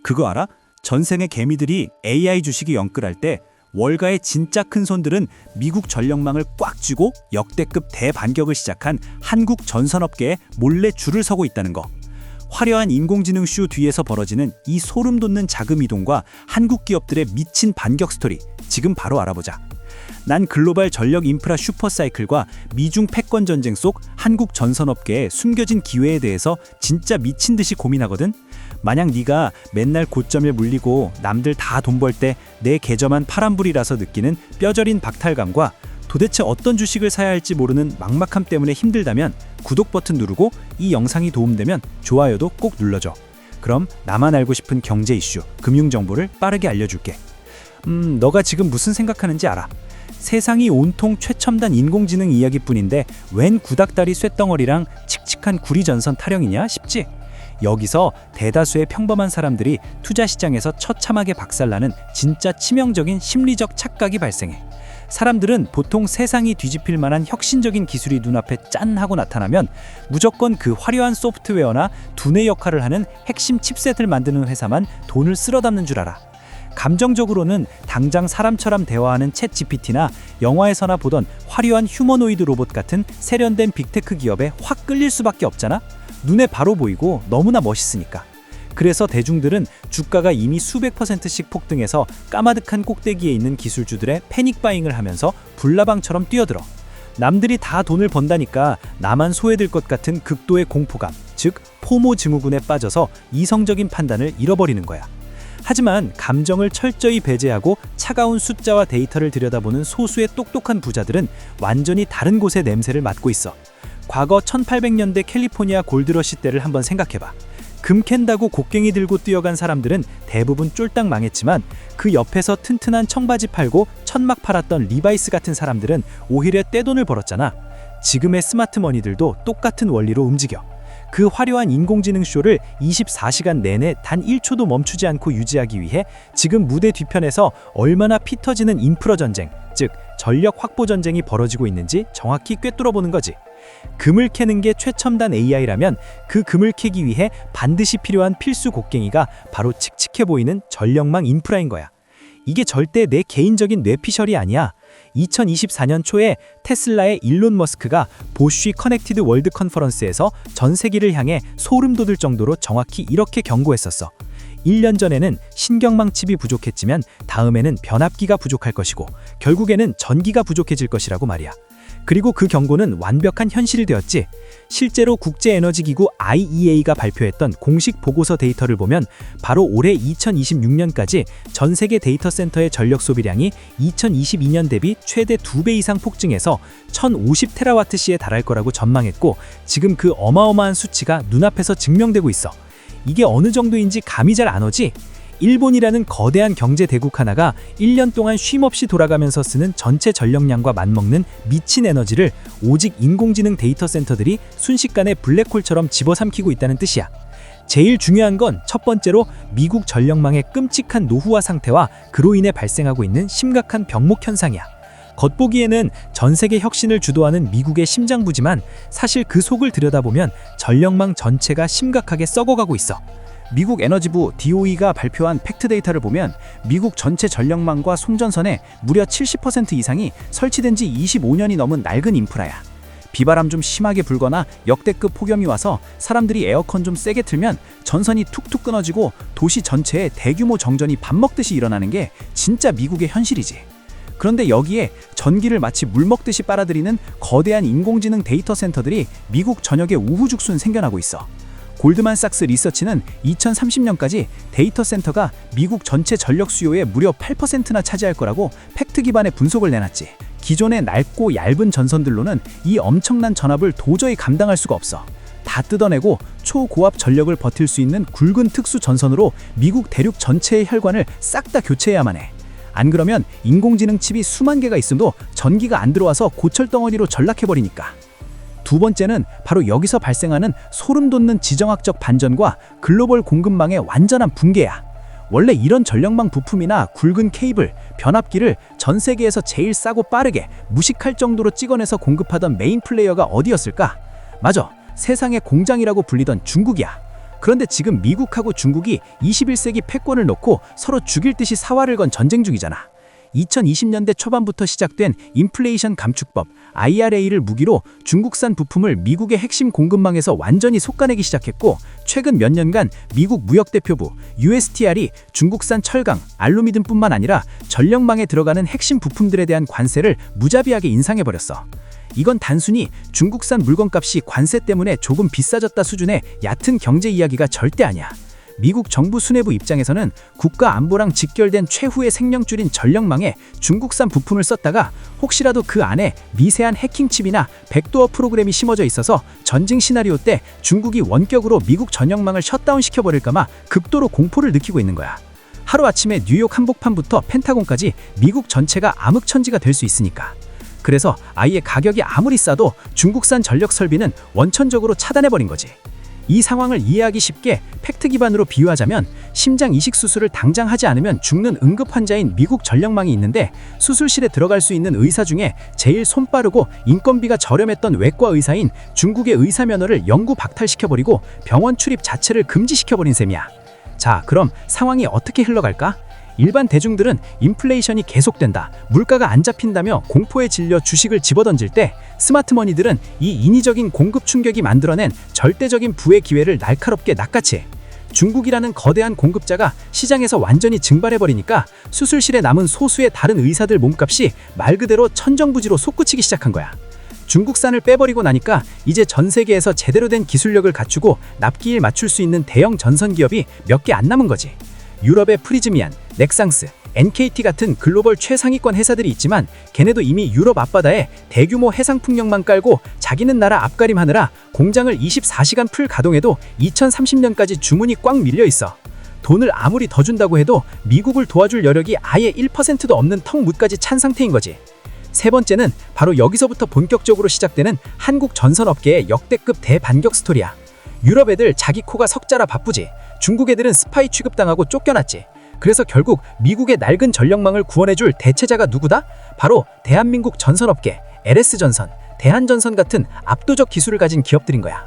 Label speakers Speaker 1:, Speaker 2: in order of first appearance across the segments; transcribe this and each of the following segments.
Speaker 1: 그거 알아? 전생의 개미들이 AI 주식이 영끌할 때 월가의 진짜 큰 손들은 미국 전력망을 꽉 쥐고 역대급 대반격을 시작한 한국 전선업계에 몰래 줄을 서고 있다는 거. 화려한 인공지능 쇼 뒤에서 벌어지는 이 소름 돋는 자금 이동과 한국 기업들의 미친 반격 스토리, 지금 바로 알아보자. 난 글로벌 전력 인프라 슈퍼사이클과 미중 패권 전쟁 속 한국 전선업계의 숨겨진 기회에 대해서 진짜 미친 듯이 고민하거든. 만약 네가 맨날 고점에 물리고 남들 다 돈 벌 때 내 계좌만 파란불이라서 느끼는 뼈저린 박탈감과 도대체 어떤 주식을 사야 할지 모르는 막막함 때문에 힘들다면 구독 버튼 누르고 이 영상이 도움되면 좋아요도 꼭 눌러줘. 그럼 나만 알고 싶은 경제 이슈, 금융 정보를 빠르게 알려줄게. 너가 지금 무슨 생각하는지 알아? 세상이 온통 최첨단 인공지능 이야기뿐인데 웬 구닥다리 쇳덩어리랑 칙칙한 구리전선 타령이냐 싶지? 여기서 대다수의 평범한 사람들이 투자 시장에서 처참하게 박살나는 진짜 치명적인 심리적 착각이 발생해. 사람들은 보통 세상이 뒤집힐 만한 혁신적인 기술이 눈앞에 짠 하고 나타나면 무조건 그 화려한 소프트웨어나 두뇌 역할을 하는 핵심 칩셋을 만드는 회사만 돈을 쓸어 담는 줄 알아. 감정적으로는 당장 사람처럼 대화하는 챗 GPT나 영화에서나 보던 화려한 휴머노이드 로봇 같은 세련된 빅테크 기업에 확 끌릴 수밖에 없잖아. 눈에 바로 보이고 너무나 멋있으니까. 그래서 대중들은 주가가 이미 수백 %씩 폭등해서 까마득한 꼭대기에 있는 기술주들의 패닉바잉을 하면서 불나방처럼 뛰어들어. 남들이 다 돈을 번다니까 나만 소외될 것 같은 극도의 공포감, 즉 포모 증후군에 빠져서 이성적인 판단을 잃어버리는 거야. 하지만 감정을 철저히 배제하고 차가운 숫자와 데이터를 들여다보는 소수의 똑똑한 부자들은 완전히 다른 곳의 냄새를 맡고 있어. 과거 1800년대 캘리포니아 골드러시 때를 한번 생각해봐. 금 캔다고 곡괭이 들고 뛰어간 사람들은 대부분 쫄딱 망했지만 그 옆에서 튼튼한 청바지 팔고 천막 팔았던 리바이스 같은 사람들은 오히려 떼돈을 벌었잖아. 지금의 스마트머니들도 똑같은 원리로 움직여. 그 화려한 인공지능 쇼를 24시간 내내 단 1초도 멈추지 않고 유지하기 위해 지금 무대 뒤편에서 얼마나 피 터지는 인프라 전쟁, 즉 전력 확보 전쟁이 벌어지고 있는지 정확히 꿰뚫어보는 거지. 금을 캐는 게 최첨단 AI라면 그 금을 캐기 위해 반드시 필요한 필수 곡괭이가 바로 칙칙해 보이는 전력망 인프라인 거야. 이게 절대 내 개인적인 뇌피셜이 아니야. 2024년 초에 테슬라의 일론 머스크가 보쉬 커넥티드 월드 컨퍼런스에서 전 세계를 향해 소름 돋을 정도로 정확히 이렇게 경고했었어. 1년 전에는 신경망 칩이 부족했지만 다음에는 변압기가 부족할 것이고 결국에는 전기가 부족해질 것이라고 말이야. 그리고 그 경고는 완벽한 현실이 되었지. 실제로 국제에너지기구 IEA가 발표했던 공식 보고서 데이터를 보면 바로 올해 2026년까지 전 세계 데이터 센터의 전력 소비량이 2022년 대비 최대 2배 이상 폭증해서 1050테라와트시에 달할 거라고 전망했고 지금 그 어마어마한 수치가 눈앞에서 증명되고 있어. 이게 어느 정도인지 감이 잘 안 오지? 일본이라는 거대한 경제 대국 하나가 1년 동안 쉼없이 돌아가면서 쓰는 전체 전력량과 맞먹는 미친 에너지를 오직 인공지능 데이터 센터들이 순식간에 블랙홀처럼 집어삼키고 있다는 뜻이야. 제일 중요한 건 첫 번째로 미국 전력망의 끔찍한 노후화 상태와 그로 인해 발생하고 있는 심각한 병목 현상이야. 겉보기에는 전 세계 혁신을 주도하는 미국의 심장부지만 사실 그 속을 들여다보면 전력망 전체가 심각하게 썩어가고 있어. 미국 에너지부 DOE가 발표한 팩트 데이터를 보면 미국 전체 전력망과 송전선의 무려 70% 이상이 설치된 지 25년이 넘은 낡은 인프라야. 비바람 좀 심하게 불거나 역대급 폭염이 와서 사람들이 에어컨 좀 세게 틀면 전선이 툭툭 끊어지고 도시 전체에 대규모 정전이 밥 먹듯이 일어나는 게 진짜 미국의 현실이지. 그런데 여기에 전기를 마치 물 먹듯이 빨아들이는 거대한 인공지능 데이터 센터들이 미국 전역에 우후죽순 생겨나고 있어. 골드만삭스 리서치는 2030년까지 데이터 센터가 미국 전체 전력 수요의 무려 8%나 차지할 거라고 팩트 기반의 분석을 내놨지. 기존의 낡고 얇은 전선들로는 이 엄청난 전압을 도저히 감당할 수가 없어. 다 뜯어내고 초고압 전력을 버틸 수 있는 굵은 특수 전선으로 미국 대륙 전체의 혈관을 싹 다 교체해야만 해. 안 그러면 인공지능 칩이 수만 개가 있어도 전기가 안 들어와서 고철덩어리로 전락해버리니까. 두 번째는 바로 여기서 발생하는 소름 돋는 지정학적 반전과 글로벌 공급망의 완전한 붕괴야. 원래 이런 전력망 부품이나 굵은 케이블, 변압기를 전 세계에서 제일 싸고 빠르게 무식할 정도로 찍어내서 공급하던 메인 플레이어가 어디였을까? 맞아, 세상의 공장이라고 불리던 중국이야. 그런데 지금 미국하고 중국이 21세기 패권을 놓고 서로 죽일 듯이 사활을 건 전쟁 중이잖아. 2020년대 초반부터 시작된 인플레이션 감축법 IRA를 무기로 중국산 부품을 미국의 핵심 공급망에서 완전히 솎아내기 시작했고, 최근 몇 년간 미국 무역대표부 USTR이 중국산 철강, 알루미늄뿐만 아니라 전력망에 들어가는 핵심 부품들에 대한 관세를 무자비하게 인상해버렸어. 이건 단순히 중국산 물건값이 관세 때문에 조금 비싸졌다 수준의 얕은 경제 이야기가 절대 아니야. 미국 정부 수뇌부 입장에서는 국가 안보랑 직결된 최후의 생명줄인 전력망에 중국산 부품을 썼다가 혹시라도 그 안에 미세한 해킹칩이나 백도어 프로그램이 심어져 있어서 전쟁 시나리오 때 중국이 원격으로 미국 전력망을 셧다운 시켜버릴까봐 극도로 공포를 느끼고 있는 거야. 하루아침에 뉴욕 한복판부터 펜타곤까지 미국 전체가 암흑천지가 될 수 있으니까. 그래서 아예 가격이 아무리 싸도 중국산 전력 설비는 원천적으로 차단해버린 거지. 이 상황을 이해하기 쉽게 팩트 기반으로 비유하자면, 심장 이식 수술을 당장 하지 않으면 죽는 응급 환자인 미국 전력망이 있는데, 수술실에 들어갈 수 있는 의사 중에 제일 손 빠르고 인건비가 저렴했던 외과 의사인 중국의 의사 면허를 영구 박탈시켜버리고 병원 출입 자체를 금지시켜버린 셈이야. 자, 그럼 상황이 어떻게 흘러갈까? 일반 대중들은 인플레이션이 계속된다, 물가가 안 잡힌다며 공포에 질려 주식을 집어던질 때, 스마트머니들은 이 인위적인 공급 충격이 만들어낸 절대적인 부의 기회를 날카롭게 낚아채. 중국이라는 거대한 공급자가 시장에서 완전히 증발해버리니까 수술실에 남은 소수의 다른 의사들 몸값이 말 그대로 천정부지로 솟구치기 시작한 거야. 중국산을 빼버리고 나니까 이제 전 세계에서 제대로 된 기술력을 갖추고 납기일 맞출 수 있는 대형 전선기업이 몇 개 안 남은 거지. 유럽의 프리즈미안, 넥상스, NKT 같은 글로벌 최상위권 회사들이 있지만, 걔네도 이미 유럽 앞바다에 대규모 해상 풍력만 깔고 자기는 나라 앞가림하느라 공장을 24시간 풀 가동해도 2030년까지 주문이 꽉 밀려 있어. 돈을 아무리 더 준다고 해도 미국을 도와줄 여력이 아예 1%도 없는 턱무까지 찬 상태인 거지. 세 번째는 바로 여기서부터 본격적으로 시작되는 한국 전선업계의 역대급 대반격 스토리야. 유럽 애들 자기 코가 석자라 바쁘지. 중국 애들은 스파이 취급당하고 쫓겨났지. 그래서 결국 미국의 낡은 전력망을 구원해줄 대체자가 누구다? 바로 대한민국 전선업계, LS전선, 대한전선 같은 압도적 기술을 가진 기업들인 거야.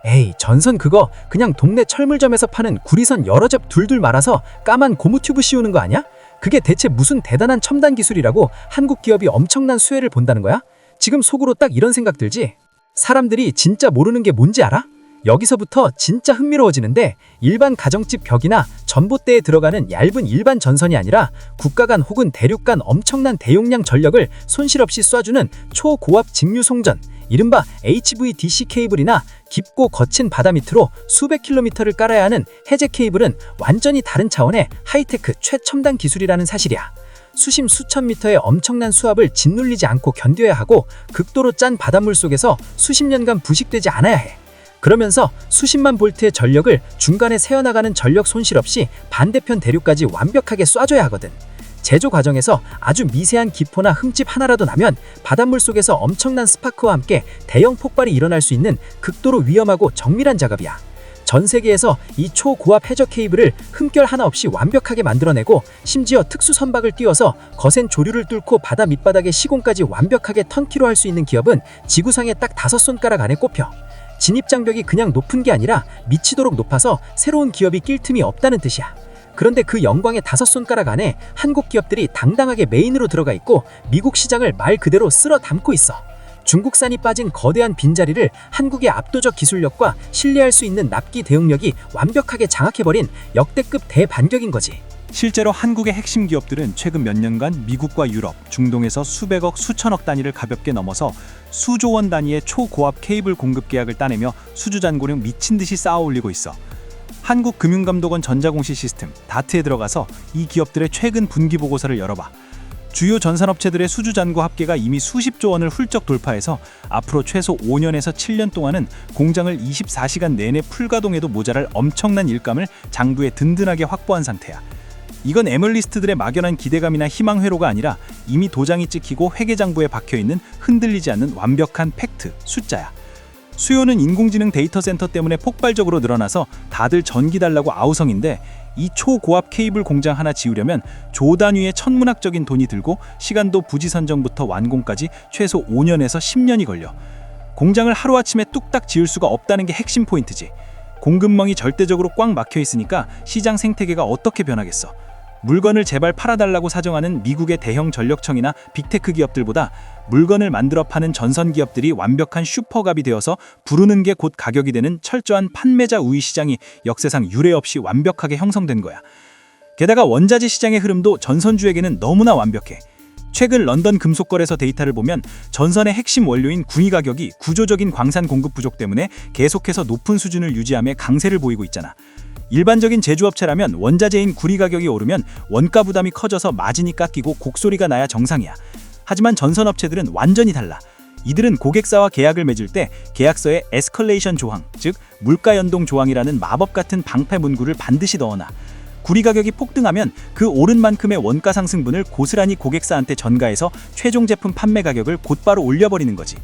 Speaker 1: 에이, 전선 그거 그냥 동네 철물점에서 파는 구리선 여러 접 둘둘 말아서 까만 고무 튜브 씌우는 거 아니야? 그게 대체 무슨 대단한 첨단 기술이라고 한국 기업이 엄청난 수혜를 본다는 거야? 지금 속으로 딱 이런 생각 들지? 사람들이 진짜 모르는 게 뭔지 알아? 여기서부터 진짜 흥미로워지는데, 일반 가정집 벽이나 전봇대에 들어가는 얇은 일반 전선이 아니라 국가 간 혹은 대륙 간 엄청난 대용량 전력을 손실 없이 쏴주는 초고압 직류송전, 이른바 HVDC 케이블이나 깊고 거친 바다 밑으로 수백 킬로미터를 깔아야 하는 해제 케이블은 완전히 다른 차원의 하이테크 최첨단 기술이라는 사실이야. 수심 수천 미터의 엄청난 수압을 짓눌리지 않고 견뎌야 하고, 극도로 짠 바닷물 속에서 수십 년간 부식되지 않아야 해. 그러면서 수십만 볼트의 전력을 중간에 새어나가는 전력 손실 없이 반대편 대륙까지 완벽하게 쏴줘야 하거든. 제조 과정에서 아주 미세한 기포나 흠집 하나라도 나면 바닷물 속에서 엄청난 스파크와 함께 대형 폭발이 일어날 수 있는 극도로 위험하고 정밀한 작업이야. 전 세계에서 이 초고압 해저 케이블을 흠결 하나 없이 완벽하게 만들어내고, 심지어 특수 선박을 띄워서 거센 조류를 뚫고 바다 밑바닥의 시공까지 완벽하게 턴키로 할 수 있는 기업은 지구상에 딱 5손가락 안에 꼽혀. 진입장벽이 그냥 높은 게 아니라 미치도록 높아서 새로운 기업이 낄 틈이 없다는 뜻이야. 그런데 그 영광의 5손가락 안에 한국 기업들이 당당하게 메인으로 들어가 있고, 미국 시장을 말 그대로 쓸어 담고 있어. 중국산이 빠진 거대한 빈자리를 한국의 압도적 기술력과 신뢰할 수 있는 납기 대응력이 완벽하게 장악해버린 역대급 대반격인 거지.
Speaker 2: 실제로 한국의 핵심 기업들은 최근 몇 년간 미국과 유럽, 중동에서 수백억, 수천억 단위를 가볍게 넘어서 수조 원 단위의 초고압 케이블 공급 계약을 따내며 수주잔고를 미친 듯이 쌓아 올리고 있어. 한국금융감독원 전자공시 시스템 다트에 들어가서 이 기업들의 최근 분기 보고서를 열어봐. 주요 전산업체들의 수주잔고 합계가 이미 수십조 원을 훌쩍 돌파해서 앞으로 최소 5년에서 7년 동안은 공장을 24시간 내내 풀가동해도 모자랄 엄청난 일감을 장부에 든든하게 확보한 상태야. 이건 애널리스트들의 막연한 기대감이나 희망 회로가 아니라 이미 도장이 찍히고 회계장부에 박혀있는 흔들리지 않는 완벽한 팩트, 숫자야. 수요는 인공지능 데이터 센터 때문에 폭발적으로 늘어나서 다들 전기 달라고 아우성인데, 이 초고압 케이블 공장 하나 지으려면 조 단위의 천문학적인 돈이 들고, 시간도 부지 선정부터 완공까지 최소 5년에서 10년이 걸려. 공장을 하루아침에 뚝딱 지을 수가 없다는 게 핵심 포인트지. 공급망이 절대적으로 꽉 막혀 있으니까 시장 생태계가 어떻게 변하겠어? 물건을 제발 팔아달라고 사정하는 미국의 대형 전력청이나 빅테크 기업들보다 물건을 만들어 파는 전선 기업들이 완벽한 슈퍼갑이 되어서 부르는 게 곧 가격이 되는 철저한 판매자 우위 시장이 역사상 유례 없이 완벽하게 형성된 거야. 게다가 원자재 시장의 흐름도 전선주에게는 너무나 완벽해. 최근 런던 금속거래소 데이터를 보면 전선의 핵심 원료인 구리 가격이 구조적인 광산 공급 부족 때문에 계속해서 높은 수준을 유지하며 강세를 보이고 있잖아. 일반적인 제조업체라면 원자재인 구리 가격이 오르면 원가 부담이 커져서 마진이 깎이고 곡소리가 나야 정상이야. 하지만 전선업체들은 완전히 달라. 이들은 고객사와 계약을 맺을 때 계약서에 에스컬레이션 조항, 즉 물가 연동 조항이라는 마법 같은 방패 문구를 반드시 넣어놔. 구리 가격이 폭등하면 그 오른 만큼의 원가 상승분을 고스란히 고객사한테 전가해서 최종 제품 판매 가격을 곧바로 올려버리는 거지.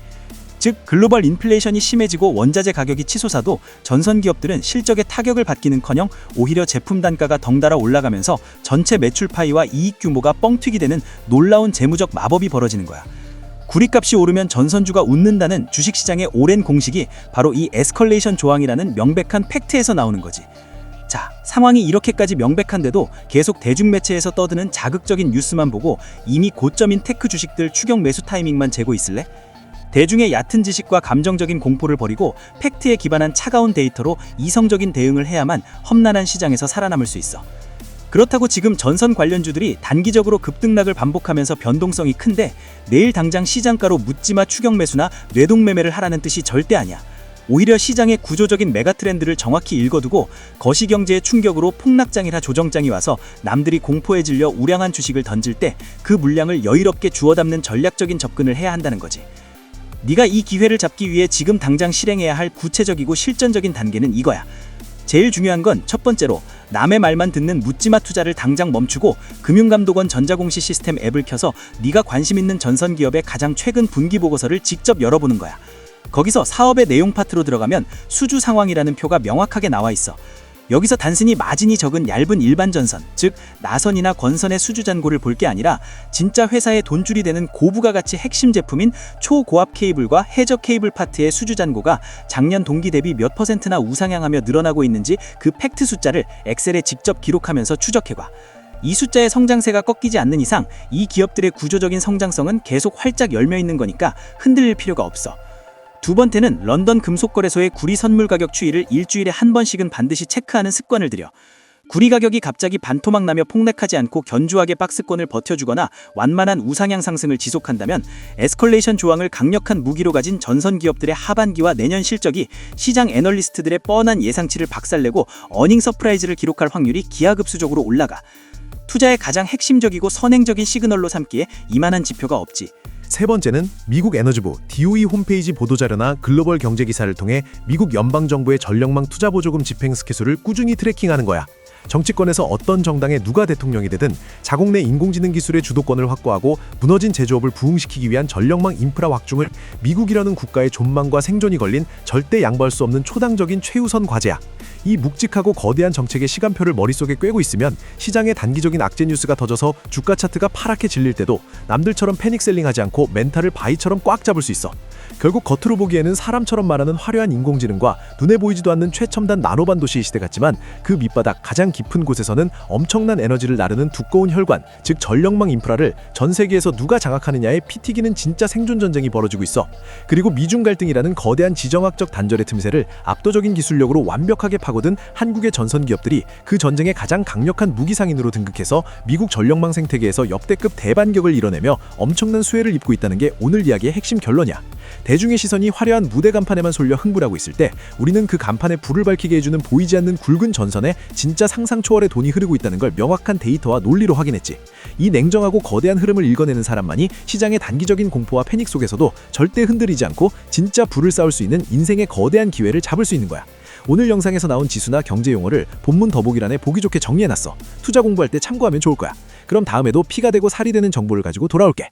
Speaker 2: 즉 글로벌 인플레이션이 심해지고 원자재 가격이 치솟아도 전선 기업들은 실적에 타격을 받기는커녕 오히려 제품 단가가 덩달아 올라가면서 전체 매출 파이와 이익 규모가 뻥튀기 되는 놀라운 재무적 마법이 벌어지는 거야. 구리값이 오르면 전선주가 웃는다는 주식시장의 오랜 공식이 바로 이 에스컬레이션 조항이라는 명백한 팩트에서 나오는 거지. 자, 상황이 이렇게까지 명백한데도 계속 대중매체에서 떠드는 자극적인 뉴스만 보고 이미 고점인 테크 주식들 추격 매수 타이밍만 재고 있을래? 대중의 얕은 지식과 감정적인 공포를 버리고 팩트에 기반한 차가운 데이터로 이성적인 대응을 해야만 험난한 시장에서 살아남을 수 있어. 그렇다고 지금 전선 관련주들이 단기적으로 급등락을 반복하면서 변동성이 큰데 내일 당장 시장가로 묻지마 추격 매수나 뇌동매매를 하라는 뜻이 절대 아니야. 오히려 시장의 구조적인 메가트렌드를 정확히 읽어두고 거시경제의 충격으로 폭락장이라 조정장이 와서 남들이 공포에 질려 우량한 주식을 던질 때 그 물량을 여유롭게 주워 담는 전략적인 접근을 해야 한다는 거지. 네가 이 기회를 잡기 위해 지금 당장 실행해야 할 구체적이고 실전적인 단계는 이거야. 제일 중요한 건 첫 번째로 남의 말만 듣는 묻지마 투자를 당장 멈추고 금융감독원 전자공시 시스템 앱을 켜서 네가 관심 있는 전선 기업의 가장 최근 분기 보고서를 직접 열어보는 거야. 거기서 사업의 내용 파트로 들어가면 수주 상황이라는 표가 명확하게 나와 있어. 여기서 단순히 마진이 적은 얇은 일반 전선, 즉 나선이나 건선의 수주 잔고를 볼 게 아니라 진짜 회사의 돈줄이 되는 고부가 가치 핵심 제품인 초고압 케이블과 해저 케이블 파트의 수주 잔고가 작년 동기 대비 몇 %나 우상향하며 늘어나고 있는지 그 팩트 숫자를 엑셀에 직접 기록하면서 추적해봐. 이 숫자의 성장세가 꺾이지 않는 이상 이 기업들의 구조적인 성장성은 계속 활짝 열려 있는 거니까 흔들릴 필요가 없어. 두 번째는 런던 금속거래소의 구리 선물 가격 추이를 일주일에 한 번씩은 반드시 체크하는 습관을 들여. 구리 가격이 갑자기 반토막 나며 폭락하지 않고 견주하게 박스권을 버텨주거나 완만한 우상향 상승을 지속한다면 에스컬레이션 조항을 강력한 무기로 가진 전선 기업들의 하반기와 내년 실적이 시장 애널리스트들의 뻔한 예상치를 박살내고 어닝 서프라이즈를 기록할 확률이 기하급수적으로 올라가. 투자의 가장 핵심적이고 선행적인 시그널로 삼기에 이만한 지표가 없지.
Speaker 3: 세 번째는 미국 에너지부 DOE 홈페이지 보도자료나 글로벌 경제 기사를 통해 미국 연방정부의 전력망 투자 보조금 집행 스케줄을 꾸준히 트래킹하는 거야. 정치권에서 어떤 정당의 누가 대통령이 되든 자국 내 인공지능 기술의 주도권을 확보하고 무너진 제조업을 부흥시키기 위한 전력망 인프라 확충을 미국이라는 국가의 존망과 생존이 걸린 절대 양보할 수 없는 초당적인 최우선 과제야. 이 묵직하고 거대한 정책의 시간표를 머릿속에 꿰고 있으면 시장의 단기적인 악재 뉴스가 터져서 주가 차트가 파랗게 질릴 때도 남들처럼 패닉셀링하지 않고 멘탈을 바위처럼 꽉 잡을 수 있어. 결국 겉으로 보기에는 사람처럼 말하는 화려한 인공지능과 눈에 보이지도 않는 최첨단 나노반도시의 시대 같지만 그 밑바닥 가장 깊은 곳에서는 엄청난 에너지를 나르는 두꺼운 혈관, 즉 전력망 인프라를 전 세계에서 누가 장악하느냐에 피 튀기는 진짜 생존 전쟁이 벌어지고 있어. 그리고 미중 갈등이라는 거대한 지정학적 단절의 틈새를 압도적인 기술력으로 완벽하게 파고든 한국의 전선 기업들이 그 전쟁의 가장 강력한 무기상인으로 등극해서 미국 전력망 생태계에서 역대급 대반격을 이뤄내며 엄청난 수혜를 입고 있다는 게 오늘 이야기의 핵심 결론이야. 대중의 시선이 화려한 무대 간판에만 쏠려 흥분하고 있을 때 우리는 그 간판에 불을 밝히게 해주는 보이지 않는 굵은 전선에 진짜 상상 초월의 돈이 흐르고 있다는 걸 명확한 데이터와 논리로 확인했지. 이 냉정하고 거대한 흐름을 읽어내는 사람만이 시장의 단기적인 공포와 패닉 속에서도 절대 흔들리지 않고 진짜 불을 쌓을 수 있는 인생의 거대한 기회를 잡을 수 있는 거야. 오늘 영상에서 나온 지수나 경제 용어를 본문 더보기란에 보기 좋게 정리해놨어. 투자 공부할 때 참고하면 좋을 거야. 그럼 다음에도 피가 되고 살이 되는 정보를 가지고 돌아올게.